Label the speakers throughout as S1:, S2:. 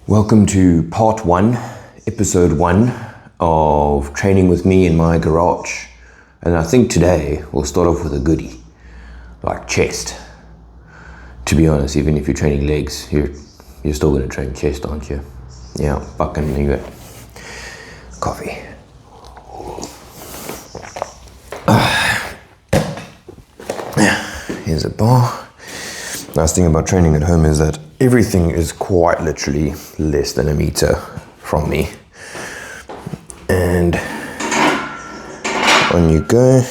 S1: Welcome to part 1, episode 1 of training with me in my garage. And I think today we'll start off with a goodie, like chest. To be honest, even if you're training legs, you're still going to train chest, aren't you? Yeah, fucking leave it. Coffee. Here's a bar. Nice thing about training at home is that everything is quite literally less than a meter from me. And on you go.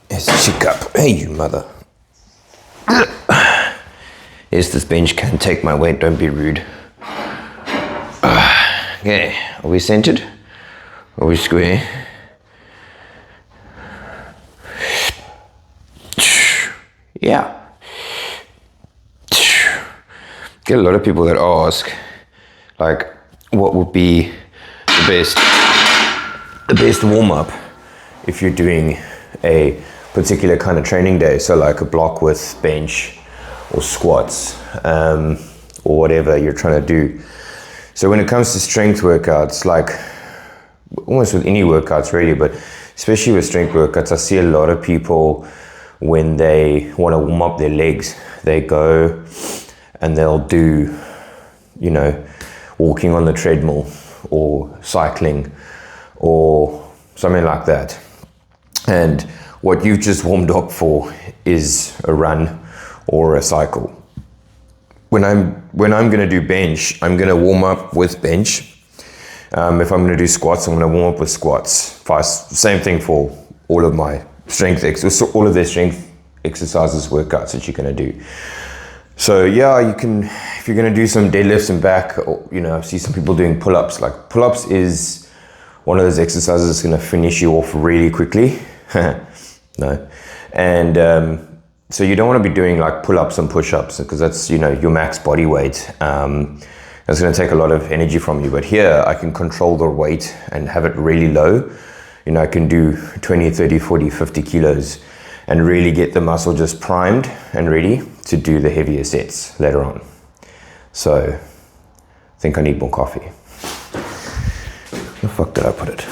S1: Here's a chick up. Hey, you mother. Yes, this bench can take my weight, don't be rude. Okay, are we centered? Are we square? Yeah. Get a lot of people that ask, like, what would be the best warm-up if you're doing a particular kind of training day. So like a block with bench or squats, or whatever you're trying to do. So when it comes to strength workouts, like almost with any workouts really, but especially with strength workouts, I see a lot of people when they want to warm up their legs, they go and they'll do, walking on the treadmill or cycling or something like that. And what you've just warmed up for is a run or a cycle. When I'm going to do bench, I'm going to warm up with bench. If I'm going to do squats, I'm going to warm up with squats. Same thing for all of my all of their strength exercises, workouts that you're going to do. So yeah, you can, if you're going to do some deadlifts and back, or, I see some people doing pull-ups. Like pull-ups is one of those exercises that's going to finish you off really quickly. No. And so you don't want to be doing like pull-ups and push-ups because that's, your max body weight. That's going to take a lot of energy from you. But here I can control the weight and have it really low. I can do 20, 30, 40, 50 kilos and really get the muscle just primed and ready to do the heavier sets later on. So I think I need more coffee. Where the fuck did I put it?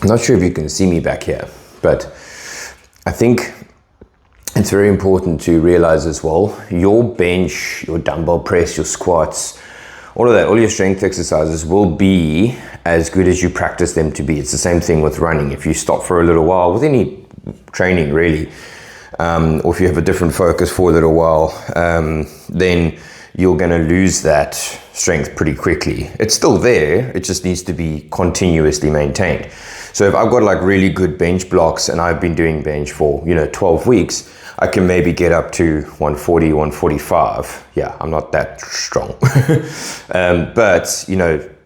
S1: I'm not sure if you can see me back here, but I think it's very important to realize as well, your bench, your dumbbell press, your squats, all of that, all your strength exercises will be as good as you practice them to be. It's the same thing with running. If you stop for a little while, with any training really, or if you have a different focus for a little while, then you're going to lose that strength pretty quickly. It's still there, it just needs to be continuously maintained. So if I've got like really good bench blocks and I've been doing bench for 12 weeks, I can maybe get up to 140, 145. Yeah, I'm not that strong. But,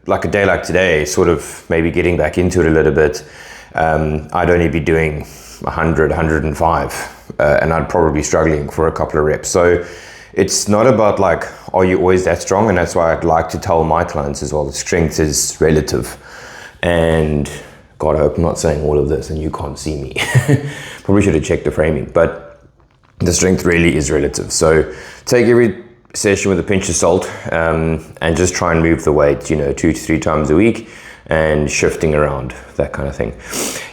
S1: like a day like today, sort of maybe getting back into it a little bit, I'd only be doing 100, 105, and I'd probably be struggling for a couple of reps. So it's not about like, are you always that strong? And that's why I'd like to tell my clients as well, that strength is relative. And God, I hope I'm not saying all of this and you can't see me. Probably should have checked the framing, but the strength really is relative. So take every session with a pinch of salt, and just try and move the weight, 2 to 3 times a week and shifting around, that kind of thing.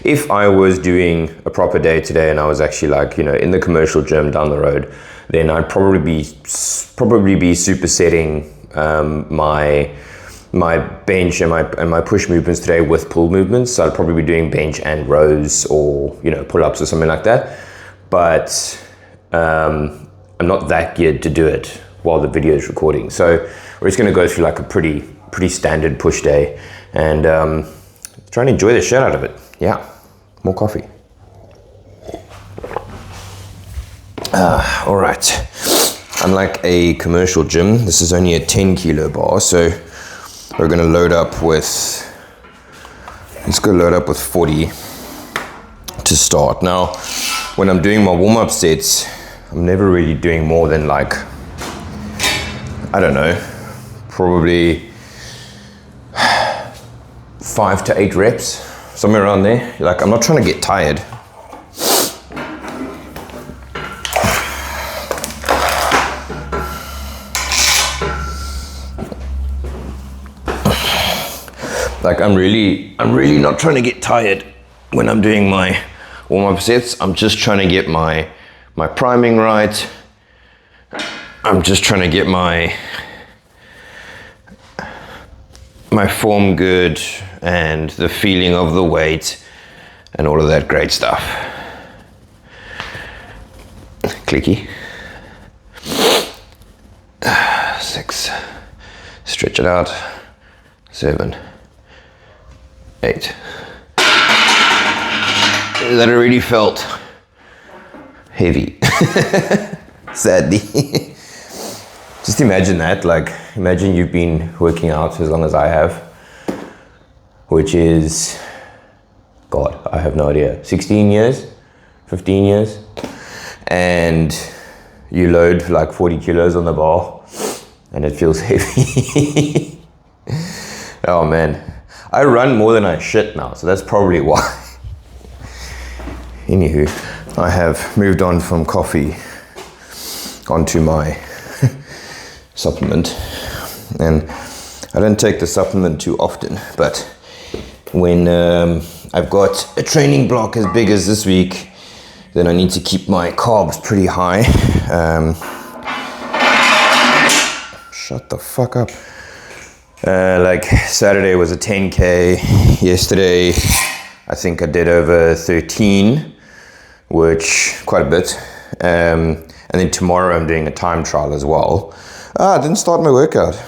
S1: If I was doing a proper day today and I was actually like, in the commercial gym down the road, then I'd probably be supersetting my bench and my push movements today with pull movements. So I'd probably be doing bench and rows or pull-ups or something like that. But I'm not that geared to do it while the video is recording. So we're just going to go through like a pretty standard push day and try and enjoy the shit out of it. Yeah, more coffee. All right. Unlike a commercial gym, this is only a 10 kilo bar, so we're going to load up with 40 to start. Now, when I'm doing my warm-up sets, I'm never really doing more than like, I don't know, probably 5 to 8 reps, somewhere around there. Like, I'm not trying to get tired. Like I'm really not trying to get tired when I'm doing my warm-up sets. I'm just trying to get my priming right. I'm just trying to get my form good and the feeling of the weight and all of that great stuff. Clicky. 6. Stretch it out. 7. 8. That already felt heavy. Sadly. Just imagine that, like, imagine you've been working out as long as I have, which is, God, I have no idea, 16 years, 15 years, and you load like 40 kilos on the bar, and it feels heavy. Oh man, I run more than I shit now, so that's probably why. Anywho, I have moved on from coffee onto my supplement, and I don't take the supplement too often, but when I've got a training block as big as this week, then I need to keep my carbs pretty high. Shut the fuck up. Like Saturday was a 10K, yesterday I think I did over 13, which quite a bit, and then tomorrow I'm doing a time trial as well. I didn't start my workout.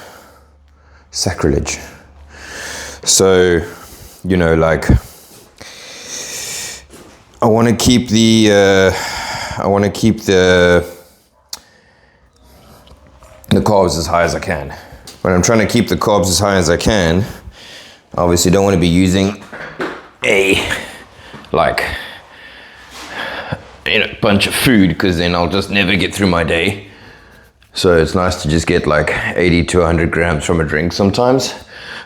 S1: Sacrilege. So, you know, like, I want to keep the carbs as high as I can. When I'm trying to keep the carbs as high as I can, I obviously don't want to be using a bunch of food, because then I'll just never get through my day. So it's nice to just get like 80 to 100 grams from a drink sometimes.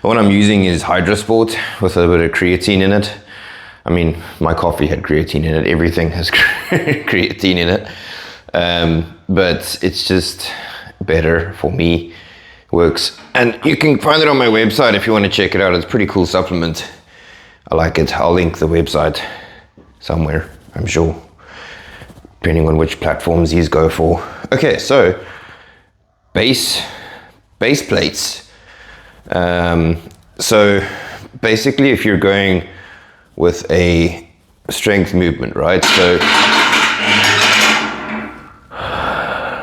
S1: What I'm using is Hydrosport with a bit of creatine in it. I mean, my coffee had creatine in it. Everything has creatine in it. But it's just better for me. Works. And you can find it on my website if you want to check it out. It's a pretty cool supplement. I like it. I'll link the website somewhere, I'm sure, depending on which platforms these go for. Okay, so base plates. So basically, if you're going with a strength movement, right? So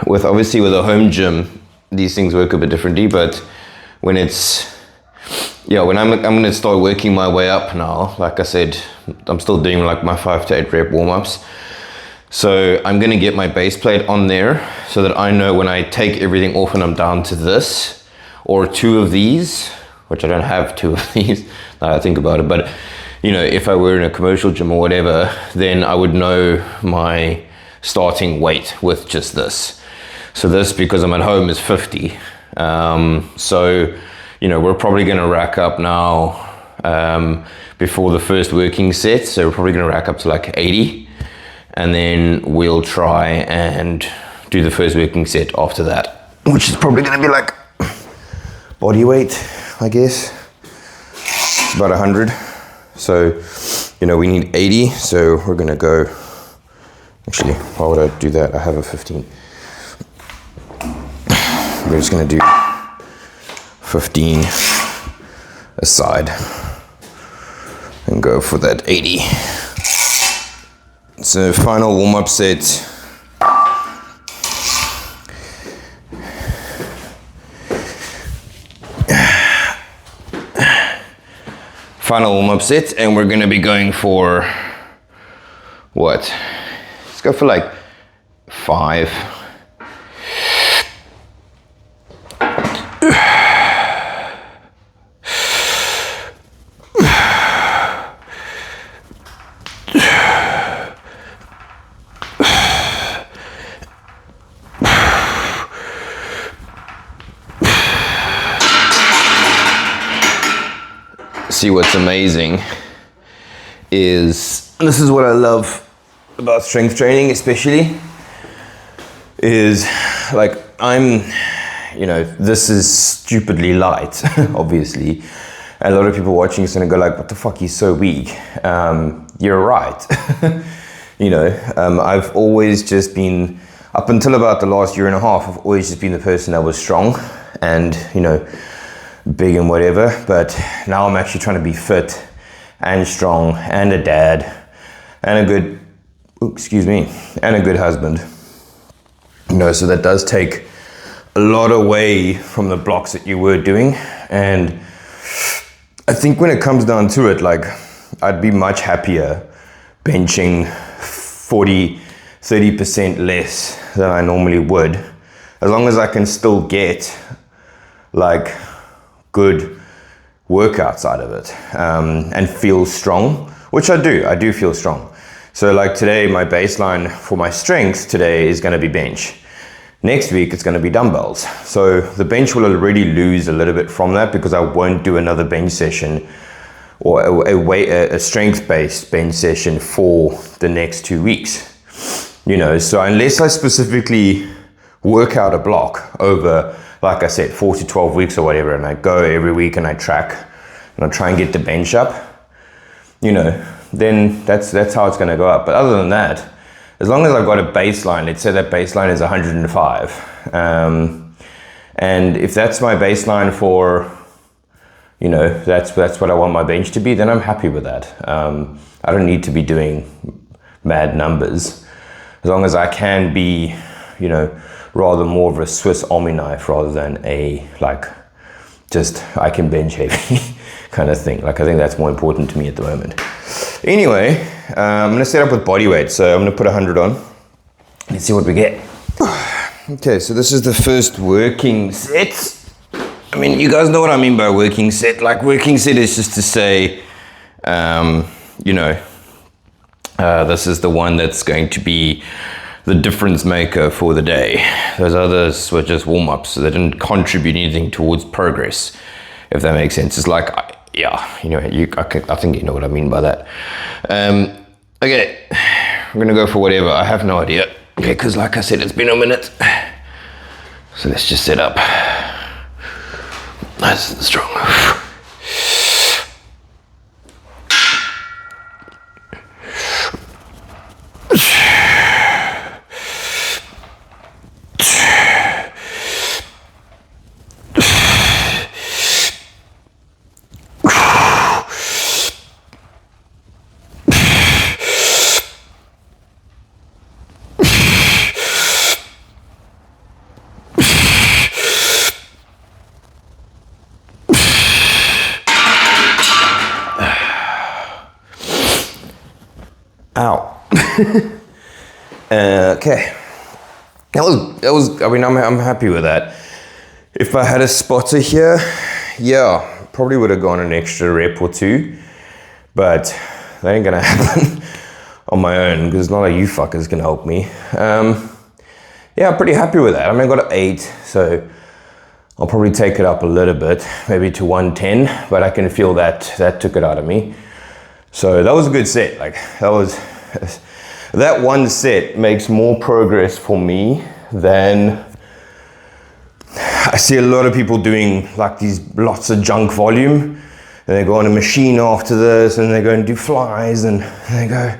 S1: with a home gym, these things work a bit differently, but when I'm going to start working my way up now, like I said, I'm still doing like my 5 to 8 rep warm-ups. So I'm going to get my base plate on there so that I know when I take everything off and I'm down to this or 2 of these, which I don't have 2 of these now I think about it, but you know, if I were in a commercial gym or whatever, then I would know my starting weight with just this. So this, because I'm at home, is 50. So, you know, we're probably going to rack up now before the first working set. So we're probably going to rack up to like 80. And then we'll try and do the first working set after that, which is probably going to be like body weight, I guess. About 100. So, you know, we need 80. So we're going to go, actually, why would I do that? I have a 15. We're just going to do 15 aside and go for that 80. So final warm-up set. Final warm-up set, and we're going to be going for what? Let's go for like 5. See, what's amazing is, and this is what I love about strength training especially, is like this is stupidly light, obviously, And a lot of people watching is going to go like, what the fuck, he's so weak. You're right. You know, I've always just been, up until about the last year and a half, I've always just been the person that was strong and, you know, big and whatever. But now I'm actually trying to be fit and strong and a dad and a good, and a good husband. You know, so that does take a lot away from the blocks that you were doing. And I think when it comes down to it, like, I'd be much happier benching 30% less than I normally would, as long as I can still get like good workouts out of it, and feel strong, which I do feel strong. So like today, my baseline for my strength today is going to be bench. Next week, it's going to be dumbbells. So the bench will already lose a little bit from that, because I won't do another bench session or a strength-based bench session for the next 2 weeks. You know, so unless I specifically work out a block over, like I said, 4 to 12 weeks or whatever, and I go every week and I track and I try and get the bench up, you know, then that's how it's going to go up. But other than that, as long as I've got a baseline, let's say that baseline is 105, and if that's my baseline for, you know, that's what I want my bench to be, then I'm happy with that. I don't need to be doing mad numbers, as long as I can be, you know, rather more of a Swiss Army knife rather than a, like, just I can bench heavy kind of thing. Like, I think that's more important to me at the moment. Anyway, I'm gonna set up with body weight. So I'm gonna put 100 on. Let's see what we get. Okay, so this is the first working set. I mean, you guys know what I mean by working set. Like, working set is just to say, you know, this is the one that's going to be the difference maker for the day. Those others were just warm-ups, so they didn't contribute anything towards progress, if that makes sense. It's like, yeah, you know, I think you know what I mean by that. Okay, I'm gonna go for whatever. I have no idea. Okay, because like I said, it's been a minute. So let's just set up. Nice and strong. Ow. Okay. That was, I mean, I'm happy with that. If I had a spotter here, yeah, probably would have gone an extra rep or two, but that ain't gonna happen on my own, because none of you fuckers can help me. Yeah, I'm pretty happy with that. I mean, I got an 8, so I'll probably take it up a little bit, maybe to 110, but I can feel that took it out of me. So that was a good set. Like, that one set makes more progress for me than I see a lot of people doing, like, these lots of junk volume, and they go on a machine after this, and they go and do flies, and they go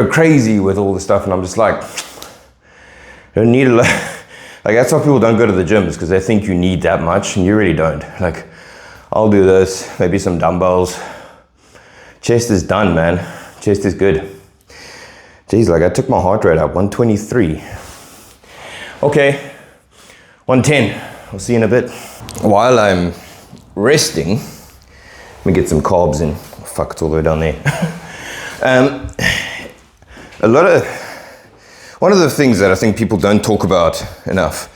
S1: crazy with all the stuff, and I'm just like, you don't need a lot. Like, that's why people don't go to the gyms, because they think you need that much, and you really don't. Like, I'll do this, maybe some dumbbells. Chest is done, man. Chest is good. Jeez, like, I took my heart rate up, 123. Okay, 110. I'll see you in a bit. While I'm resting, let me get some carbs in. Fuck, it's all the way down there. One of the things that I think people don't talk about enough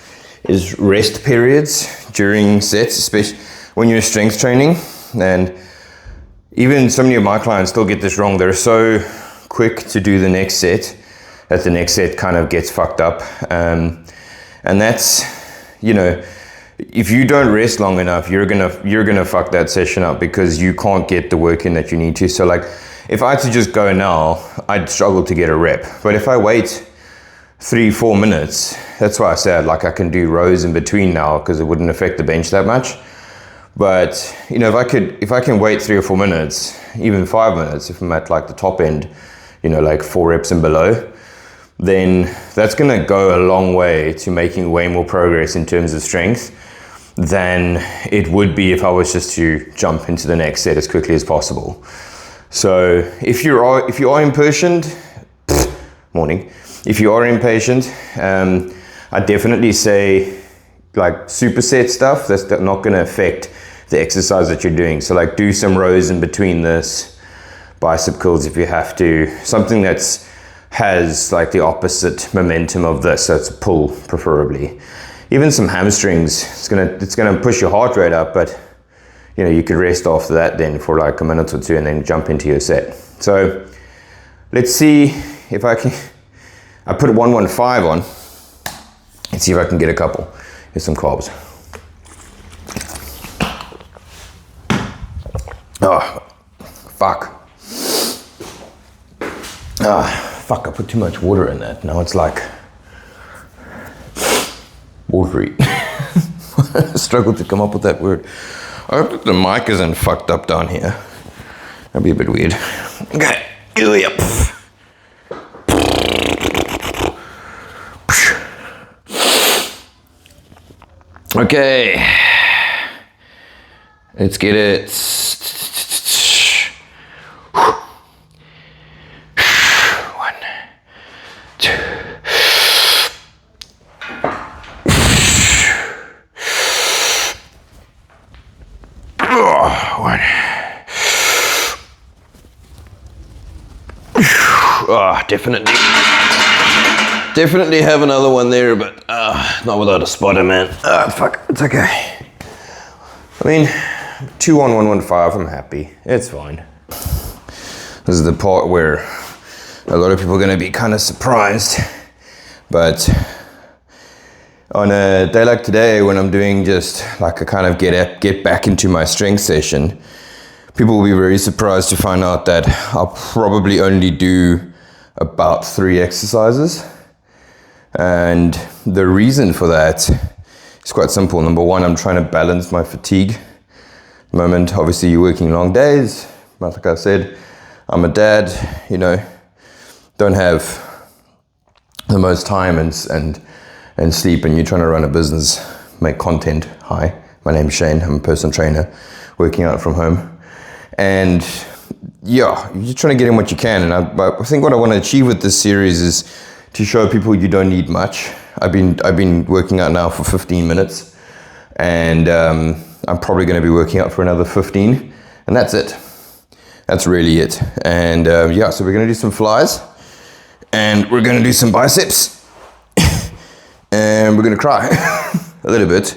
S1: is rest periods during sets, especially when you're strength training. And even so many of my clients still get this wrong. They're so quick to do the next set that the next set kind of gets fucked up. And that's, you know, if you don't rest long enough, you're gonna fuck that session up, because you can't get the work in that you need to. So, like, if I had to just go now, I'd struggle to get a rep. But if I wait 3-4 minutes, that's why I said, like, I can do rows in between now, because it wouldn't affect the bench that much. But if I can wait 3 or 4 minutes, even 5 minutes, if I'm at like the top end, like 4 reps and below, then that's gonna go a long way to making way more progress in terms of strength than it would be if I was just to jump into the next set as quickly as possible. So if you are impatient, morning. If you are impatient, I definitely say like superset stuff that's not going to affect the exercise that you're doing. So like do some rows in between this, bicep curls if you have to, something has like the opposite momentum of this, so it's a pull preferably. Even some hamstrings, it's gonna push your heart rate up, but you could rest after that then for like a minute or two and then jump into your set. So let's see if I put 115 on. Let's see if I can get a couple. Here's some carbs. Oh, fuck. Fuck, I put too much water in that. Now it's like watery. I struggled to come up with that word. I hope that the mic isn't fucked up down here. That'd be a bit weird. Okay, yep. Okay, let's get it. One, two. One. Oh, definitely have another one there, but not without a spotter, man. Fuck, it's okay. I mean, 2 on 115, I'm happy. It's fine. This is the part where a lot of people are going to be kind of surprised, but on a day like today, when I'm doing just like a kind of get back into my strength session, people will be very surprised to find out that I'll probably only do about 3 exercises. And the reason for that is quite simple. Number one, I'm trying to balance my fatigue. At the moment, obviously you're working long days. Like I said, I'm a dad, don't have the most time and sleep, and you're trying to run a business, make content. Hi, my name's Shane. I'm a personal trainer working out from home. And yeah, you're just trying to get in what you can. And I think what I want to achieve with this series is to show people you don't need much. I've been working out now for 15 minutes, and I'm probably going to be working out for another 15, and that's it. That's really it. And yeah, so we're going to do some flies, and we're going to do some biceps, and we're going to cry a little bit.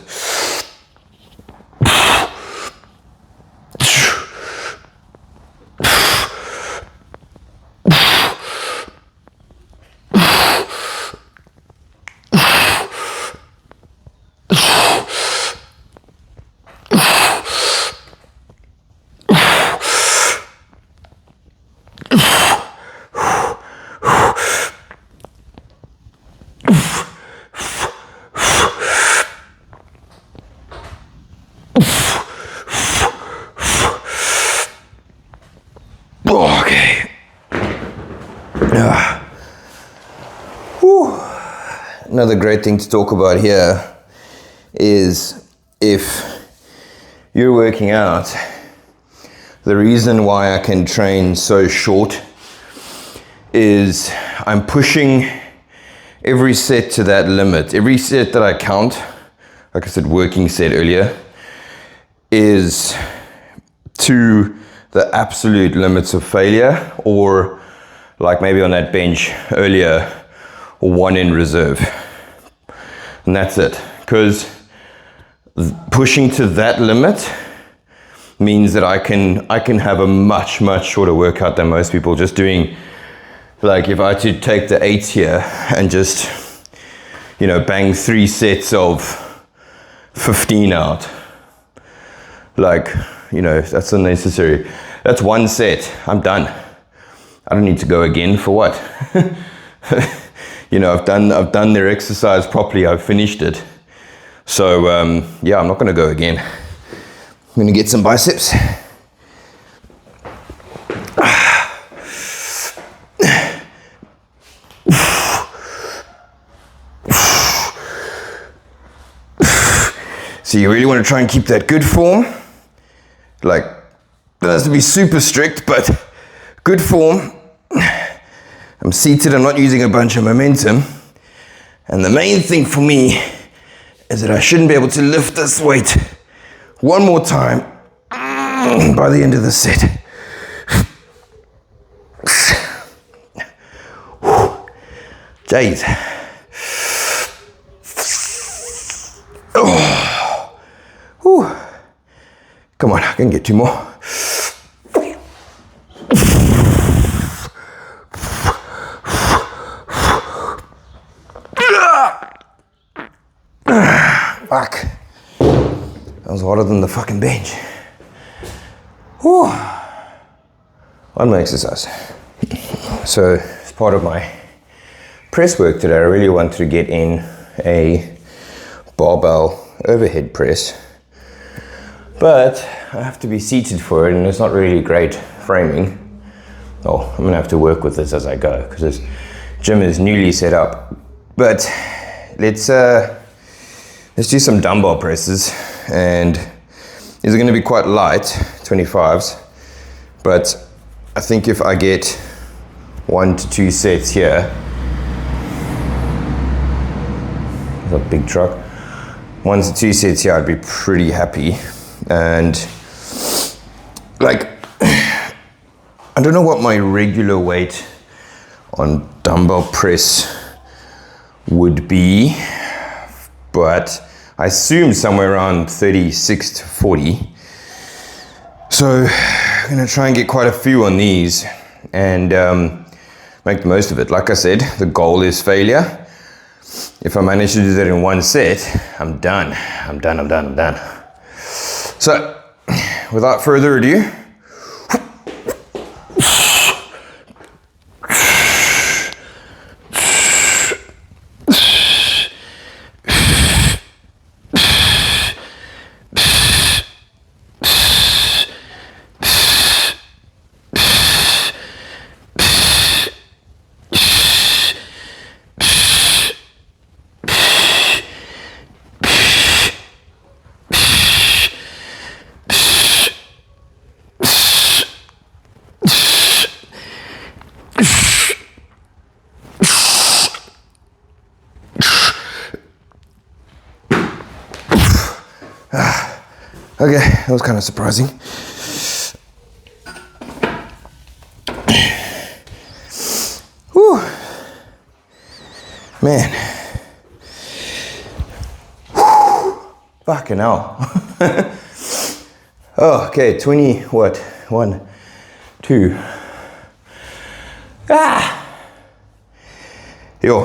S1: Okay. Another great thing to talk about here is if you're working out, the reason why I can train so short is I'm pushing every set to that limit. Every set that I count, like I said, working set earlier, is to the absolute limits of failure, or like maybe on that bench earlier, 1 in reserve. And that's it. Because pushing to that limit means that I can have a much shorter workout than most people. Just doing, like, if I had to take the 8 here and just, bang 3 sets of 15 out, like, that's unnecessary. That's 1 set. I'm done. I don't need to go again for what? I've done their exercise properly. I've finished it. So yeah, I'm not going to go again. I'm gonna get some biceps. So you really want to try and keep that good form. Like, it has to be super strict, but good form. I'm seated, I'm not using a bunch of momentum. And the main thing for me is that I shouldn't be able to lift this weight one more time by the end of the set. Jeez. Oh. Whew. Come on, I can get 2 more. Fuck. That was harder than the fucking bench. Whew. One more exercise. So, as part of my press work today, I really wanted to get in a barbell overhead press. But I have to be seated for it, and it's not really great framing. Oh, I'm gonna have to work with this as I go, because this gym is newly set up. But let's do some dumbbell presses, and these are going to be quite light, 25s, but I think if I get 1 to 2 sets here, there's a big truck, 1 to 2 sets here, I'd be pretty happy. And like, I don't know what my regular weight on dumbbell press would be, but I assume somewhere around 36 to 40. So I'm gonna try and get quite a few on these and make the most of it. Like I said, the goal is failure. If I manage to do that in 1 set, I'm done. I'm done. So without further ado, okay, that was kind of surprising. Whew. Man. Whew. Fucking hell. Oh, okay, 20, what? 1, 2. Yo,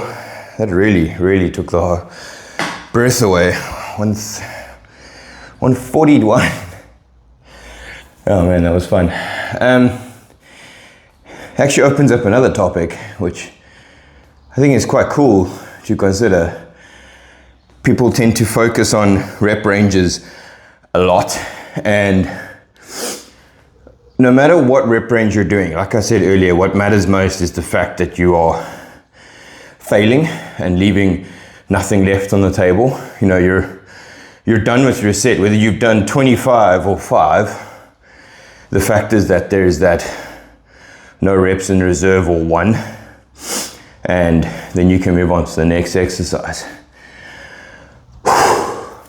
S1: that really took the breath away. 141. Oh man, that was fun. Actually opens up another topic, which I think is quite cool to consider. People tend to focus on rep ranges a lot, and no matter what rep range you're doing, like I said earlier, what matters most is the fact that you are failing and leaving nothing left on the table. You know, you're done with your set, whether you've done 25 or 5. The fact is that there's that no reps in reserve or 1, and then you can move on to the next exercise.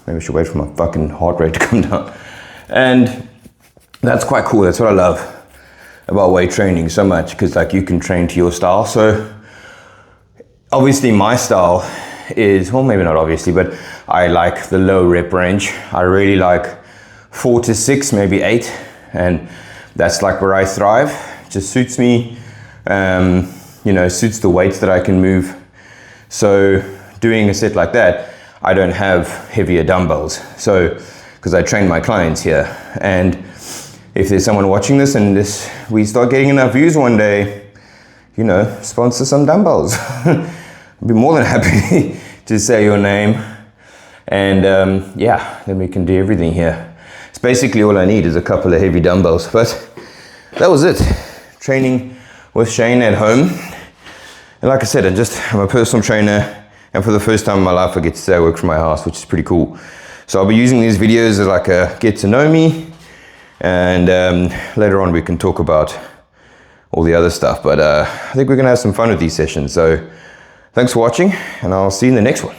S1: Maybe I should wait for my fucking heart rate to come down. And that's quite cool. That's what I love about weight training so much, because like you can train to your style. So obviously my style is, well, maybe not obviously, but I like the low rep range. I really like 4 to 6, maybe 8, and that's like where I thrive. It just suits me, you know, suits the weights that I can move. So doing a set like that, I don't have heavier dumbbells. So, because I train my clients here, and if there's someone watching this and we start getting enough views one day, you know, sponsor some dumbbells. I'd be more than happy to say your name, and yeah, then we can do everything here. it's basically all I need is a couple of heavy dumbbells. But that was it. Training with Shane at home. And like I said, I'm a personal trainer, and for the first time in my life I get to say I work from my house, which is pretty cool. So I'll be using these videos as like a get to know me, and later on we can talk about all the other stuff. But I think we're gonna have some fun with these sessions. So thanks for watching, and I'll see you in the next one.